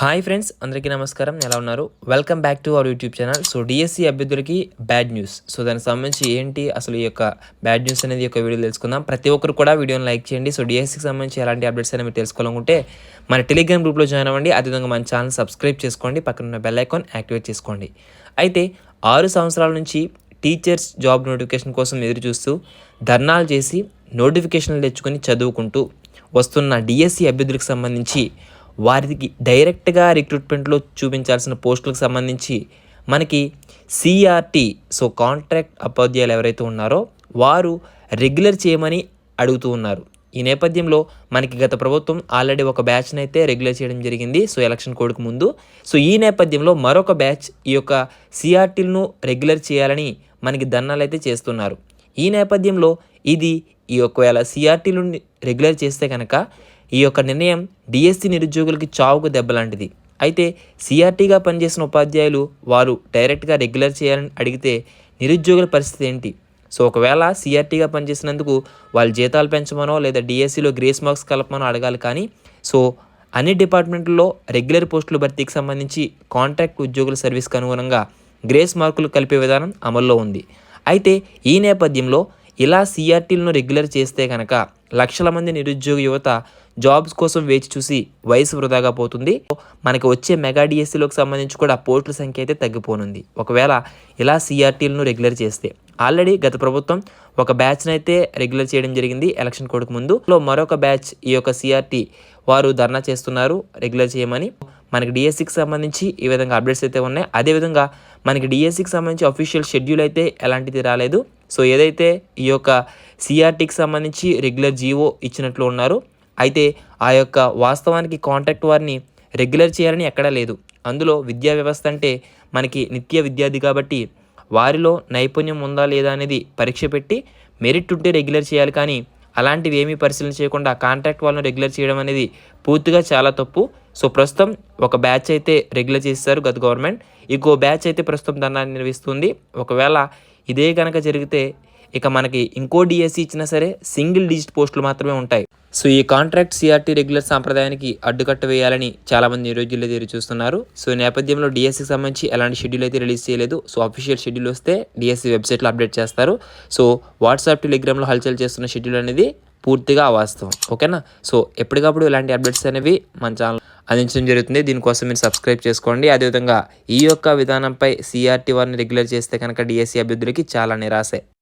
Hi friends, అందరికీ నమస్కారం. ఎలా ఉన్నారు? Welcome back to our YouTube channel. So DSC అభ్యర్థులకి బ్యాడ్ న్యూస్. సో దానికి సంబంధించి ఏంటి అసలు ఈ యొక్క బ్యాడ్ న్యూస్ అనేది ఒక వీడియో తెలుసుకుందాం. ప్రతి ఒక్కరు కూడా వీడియోని లైక్ చేయండి. సో డిఎస్సికి సంబంధించి ఎలాంటి అప్డేట్స్ అనేవి మీరు తెలుసుకోవాలనుకుంటే మన టెలిగ్రామ్ గ్రూప్లో జాయిన్ అవ్వండి. అదేవిధంగా మన ఛానల్ సబ్స్క్రైబ్ చేసుకోండి, పక్కన ఉన్న బెల్ ఐకాన్ యాక్టివేట్ చేసుకోండి. అయితే 6 సంవత్సరాల నుంచి టీచర్స్ జాబ్ నోటిఫికేషన్ కోసం ఎదురు చూస్తూ ధర్నాలు చేసి నోటిఫికేషన్లు తెచ్చుకొని చదువుకుంటూ వస్తున్న డిఎస్సి అభ్యర్థులకు సంబంధించి వారికి డైరెక్ట్గా రిక్రూట్మెంట్లో చూపించాల్సిన పోస్టులకు సంబంధించి మనకి సిఆర్టీ సో కాంట్రాక్ట్ ఉపాధ్యాయులు ఎవరైతే ఉన్నారో వారు రెగ్యులర్ చేయమని అడుగుతూ ఉన్నారు. ఈ నేపథ్యంలో మనకి గత ప్రభుత్వం ఆల్రెడీ ఒక బ్యాచ్ని అయితే రెగ్యులర్ చేయడం జరిగింది, సో ఎలక్షన్ కోడ్కు ముందు. సో ఈ నేపథ్యంలో మరొక బ్యాచ్ ఈ యొక్క సిఆర్టీలను రెగ్యులర్ చేయాలని మనకి ధర్నాలు అయితే చేస్తున్నారు. ఈ నేపథ్యంలో ఈ ఒకవేళ సిఆర్టీలు రెగ్యులర్ చేస్తే కనుక ఈ యొక్క నిర్ణయం డిఎస్సి నిరుద్యోగులకి చావుకు దెబ్బలాంటిది. అయితే సిఆర్టీగా పనిచేసిన ఉపాధ్యాయులు వారు డైరెక్ట్గా రెగ్యులర్ చేయాలని అడిగితే నిరుద్యోగుల పరిస్థితి ఏంటి? సో ఒకవేళ సిఆర్టీగా పనిచేసినందుకు వాళ్ళ జీతాలు పెంచమనో లేదా డిఎస్సిలో గ్రేస్ మార్క్స్ కలపమనో అడగాలి. కానీ సో అన్ని డిపార్ట్మెంట్లలో రెగ్యులర్ పోస్టుల భర్తీకి సంబంధించి కాంట్రాక్ట్ ఉద్యోగుల సర్వీస్కి అనుగుణంగా గ్రేస్ మార్కులు కలిపే విధానం అమల్లో ఉంది. అయితే ఈ నేపథ్యంలో ఇలా సిఆర్టీలను రెగ్యులర్ చేస్తే కనుక లక్షల మంది నిరుద్యోగ యువత జాబ్స్ కోసం వేచి చూసి వయసు వృధాగా పోతుంది. మనకి వచ్చే మెగా డిఎస్సిలోకి సంబంధించి కూడా పోస్టుల సంఖ్య అయితే తగ్గిపోనుంది ఒకవేళ ఇలా సిఆర్టీలను రెగ్యులర్ చేస్తే. ఆల్రెడీ గత ప్రభుత్వం ఒక బ్యాచ్ని అయితే రెగ్యులర్ చేయడం జరిగింది ఎలక్షన్ కోడ్కు ముందు. మరొక బ్యాచ్ ఈ యొక్క సిఆర్టీ వారు ధర్నా చేస్తున్నారు రెగ్యులర్ చేయమని. మనకి డిఎస్సికి సంబంధించి ఈ విధంగా అప్డేట్స్ అయితే ఉన్నాయి. అదేవిధంగా మనకి డిఎస్సికి సంబంధించి అఫీషియల్ షెడ్యూల్ అయితే ఎలాంటిది రాలేదు. సో ఏదైతే ఈ యొక్క సిఆర్టీకి సంబంధించి రెగ్యులర్ జీవో ఇచ్చినట్లు ఉన్నారు, అయితే ఆ యొక్క వాస్తవానికి కాంట్రాక్ట్ వారిని రెగ్యులర్ చేయాలని ఎక్కడా లేదు. అందులో విద్యా వ్యవస్థ అంటే మనకి నిత్య విద్యార్థి కాబట్టి వారిలో నైపుణ్యం ఉందా లేదా అనేది పరీక్ష పెట్టి మెరిట్ ఉంటే రెగ్యులర్ చేయాలి. కానీ అలాంటివి ఏమీ పరిశీలన చేయకుండా కాంట్రాక్ట్ వాళ్ళని రెగ్యులర్ చేయడం అనేది పూర్తిగా చాలా తప్పు. సో ప్రస్తుతం ఒక బ్యాచ్ అయితే రెగ్యులర్ చేస్తారు గత గవర్నమెంట్, ఇంకో బ్యాచ్ అయితే ప్రస్తుతం ధర్నాన్ని నిర్వహిస్తుంది. ఒకవేళ ఇదే కనుక జరిగితే ఇక మనకి ఇంకో డిఎస్సి ఇచ్చినా సరే సింగిల్ డిజిట్ పోస్టులు మాత్రమే ఉంటాయి. సో ఈ కాంట్రాక్ట్ సిఆర్టీ రెగ్యులర్ సాంప్రదాయానికి అడ్డుకట్ట వేయాలని చాలామంది నిరుద్యోగులు ఎదురు చూస్తున్నారు. సో ఈ నేపథ్యంలో డిఎస్సికి సంబంధించి ఎలాంటి షెడ్యూల్ అయితే రిలీజ్ చేయలేదు. సో అఫీషియల్ షెడ్యూల్ వస్తే డిఎస్సి వెబ్సైట్లో అప్డేట్ చేస్తారు. సో వాట్సాప్ టెలిగ్రామ్లో హల్చల్ చేస్తున్న షెడ్యూల్ అనేది పూర్తిగా అవాస్తవం. ఓకేనా? సో ఎప్పటికప్పుడు ఇలాంటి అప్డేట్స్ అనేవి మన ఛానల్ అందించడం జరుగుతుంది. దీనికోసం మీరు సబ్స్క్రైబ్ చేసుకోండి. అదేవిధంగా ఈ యొక్క విధానంపై సిఆర్టీ వారిని రెగ్యులర్ చేస్తే కనుక డిఎస్సి అభ్యర్థులకి చాలా నిరాశే.